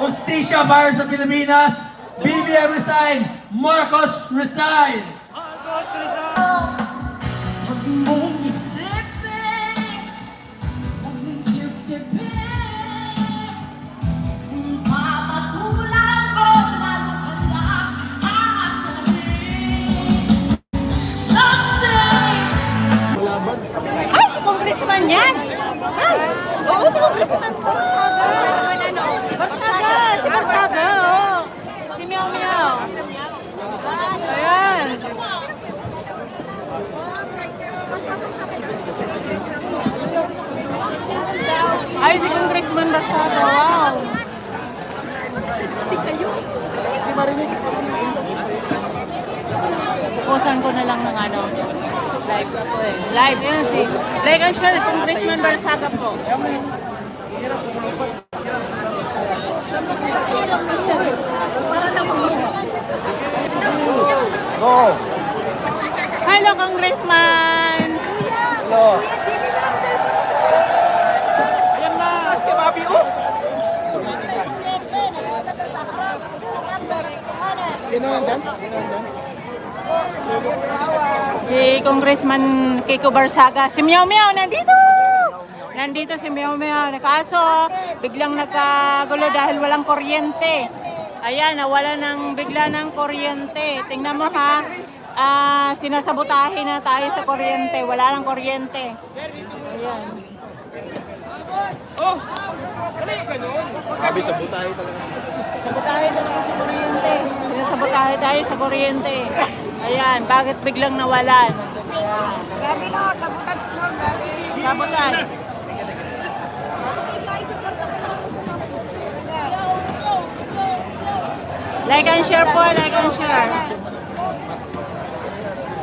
Justicia para sa Pilipinas. BBM resign, Marcos resign. Huwag mong isipin, huwag mong tip-tipin. Kung papatulan ko, lalo ka lang aasarin. Ay, si Congressman yan! Ay, oo, si Congressman ko! Barsaga! Si Barsaga, oo! Si Miao Miao! Ayan! Ay, si Congressman Barsaga, wow! Kasi kayo! Di marinig? Pupusan ko na lang ng ano. Live na po eh. Live yun si like and share Congressman Barsaga po. Go! Hello Congressman! Hello! Ayan na! Si Bobby, oh! Sino ang dance? Si Congressman Kiko Barsaga. Si Miao Miao nandito! Nandito si Miao Miao. Kaso biglang nagkagulo dahil walang kuryente. Ayan, nawala bigla ng kuryente. Tingnan mo ha. Sinasabotahe na tayo sa kuryente. Wala nang kuryente. Ayan. Oh! Ano yung ganun? Sabi, sabotahe talaga. Sabotahe talaga sa kuryente. Sinasabotahe tayo sa kuryente. Ayan, bakit biglang nawalan? Ayan. Grabe no, sabotage no, grabe. Sabotage. Like and share po, like and share.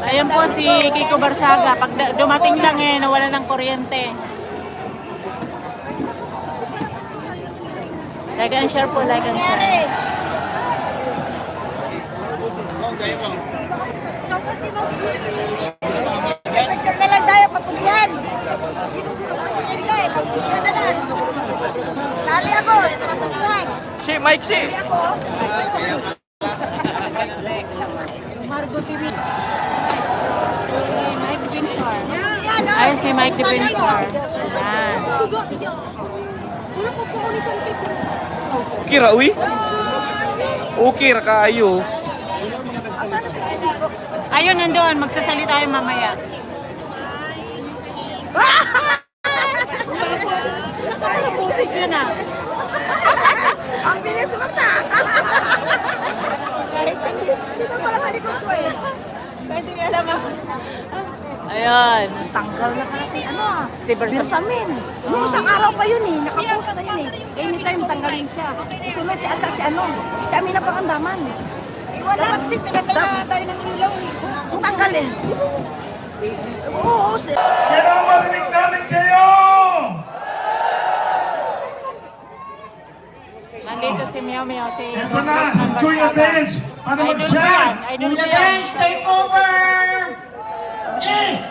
Ayan po si Kiko Barsaga. Pag dumating lang nawala ng kuryente. Like and share po, like and share. Picture na lang tayo, papulihan. Papulihan na lang. Sali ako, papulihan. Si Mike, si! Sali ako. Margo TV. Si Mike Dipinsar. Yan, oh. Ay, si Mike Dipinsar. Ayan. Wala po po ni San Pedro. Kira, uy! Okay, kayo. Asan na si Kiko? Ayun, nandoon. Magsasalita tayo mamaya. Pusis yun ah. Ang bilis mo na. Dito pala sa likod ko eh. Pwede nga naman. Ayun. Tanggal na kasi Si Bersamin. Noong isang araw pa yun eh. Nakapost na yun eh. Anytime tanggalin siya. Isunod si Ata si si Amina Pangandaman. Wala kasi pinagkala tayo ng ilaw eh. Kung tanggalin. Oo, Pero marinig namin kayo! Nandito si Miao Miao. Si Ito na, si Kuya Benz, para Idol mag-chat. ko yan. Idol ko yan. take over!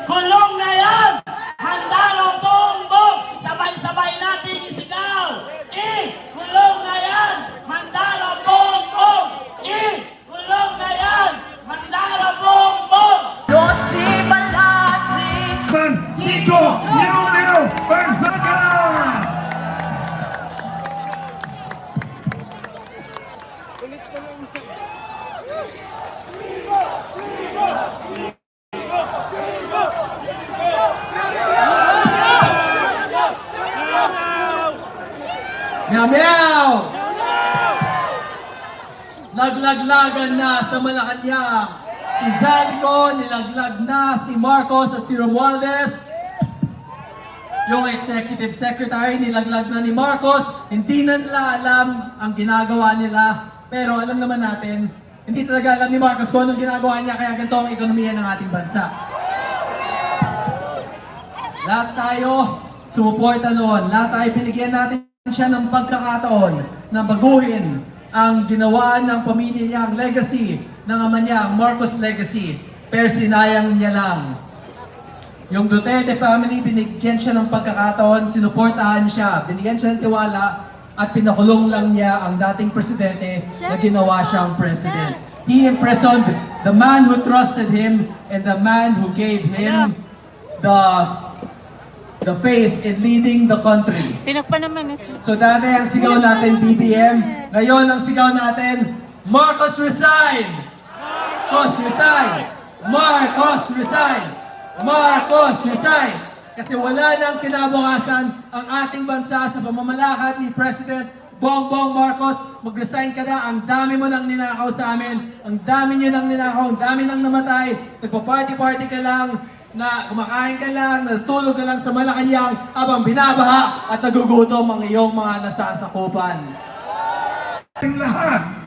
Kulong na yan! Handa ng bongbong! Sabay-sabay natin isigaw! Kulong na yan! Handa ng bongbong! Kulong na yan! Handa ng bongbong! Yossi Balasi. San Kiko Miao Barsaga. Meow meow! Naglaglagan na sa Malacanang. Si Zalico, nilaglag na si Marcos at si Romualdez. Yung executive secretary, nilaglag na ni Marcos. Hindi na nila alam ang ginagawa nila. Pero alam naman natin, hindi talaga alam ni Marcos kung anong ginagawa niya, kaya ganito ang ekonomiya ng ating bansa. Lahat tayo sumuporta noon. Lahat tayo binigyan natin siya ng pagkakataon na baguhin ang ginawa ng pamilya niya, ang legacy ng ama niya, ang Marcos legacy. Pero sinayang niya lang. Yung Duterte family, binigyan siya ng pagkakataon, sinuportahan siya, binigyan siya ng tiwala at pinakulong lang niya ang dating presidente na ginawa siyang president. He imprisoned the man who trusted him and the man who gave him the faith in leading the country. Tinakpan naman. So dati ang sigaw natin BBM, ngayon ang sigaw natin Marcos resign! Marcos resign! Marcos resign! Marcos resign! Kasi wala nang kinabukasan ang ating bansa sa pamamalakad ni President Bongbong Marcos. Mag-resign ka na, ang dami mo nang ninakaw sa amin, ang dami nyo nang ninakaw, ang dami nang namatay, nagpa-party-party ka lang, na kumakain ka lang, natulog ka lang sa Malacanang habang binabaha at nagugutom ang iyong mga nasasakupan. Ating lahat.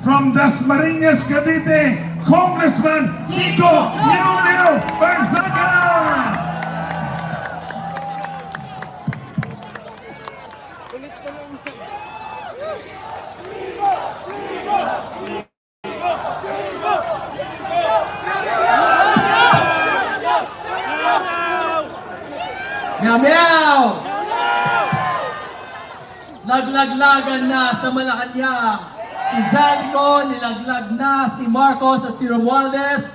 From Dasmariñas, Cavite, Congressman Kiko Meow Meow Barzaga! Meow meow! Naglaglagan na sa Malacanang. Si Zaldico, nilaglag na si Marcos at si Romualdez.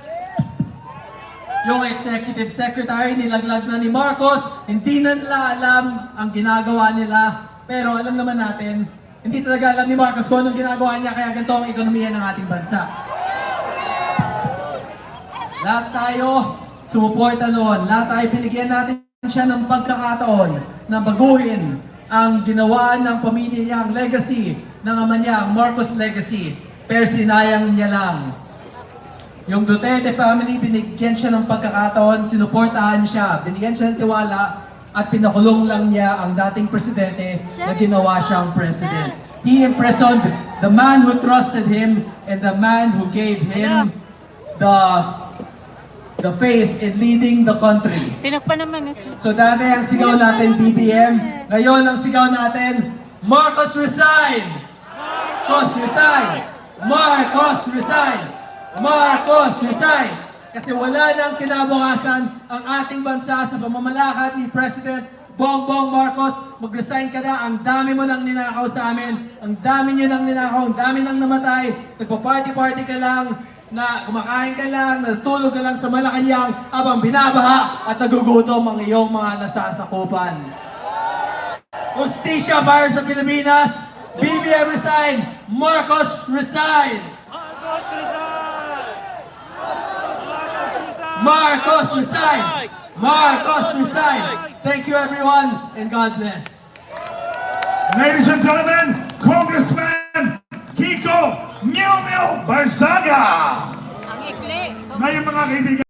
Yung executive secretary, nilaglag na ni Marcos. Hindi na nila alam ang ginagawa nila. Pero alam naman natin, hindi talaga alam ni Marcos kung anong ginagawa niya, kaya ganito ang ekonomiya ng ating bansa. Lahat tayo sumuporta noon. Lahat tayo binigyan natin siya ng pagkakataon na baguhin ang ginawa ng pamilya niya, ang legacy ng ama niya, ang Marcos legacy. Pero sinayang niya lang. Yung Duterte family, binigyan siya ng pagkakataon, sinuportahan siya, binigyan siya ng tiwala, at pinakulong lang niya ang dating presidente na ginawa siyang president. He imprisoned the man who trusted him and the man who gave him the faith in leading the country. Tinakpan naman. So dati ang sigaw natin BBM, ngayon ang sigaw natin Marcos resign! Marcos resign! Marcos resign! Marcos resign! Kasi wala nang kinabukasan ang ating bansa sa pamamalakad ni President Bongbong Marcos. Mag-resign ka na, ang dami mo nang ninakaw sa amin, ang dami nyo nang ninakaw, ang dami nang namatay, nagpa-party-party ka lang, na kumakain ka lang, natulog ka lang sa Malacanang habang binabaha at nagugutom ang iyong mga nasasakupan. Justisya para sa Pilipinas, BBM resign, Marcos resign! Marcos resign! Marcos resign! Marcos resign! Thank you everyone and God bless. Ladies and gentlemen, Congressman Kiko Meow Meow Barzaga! Ang ikli. Ngayon mga kaibigan,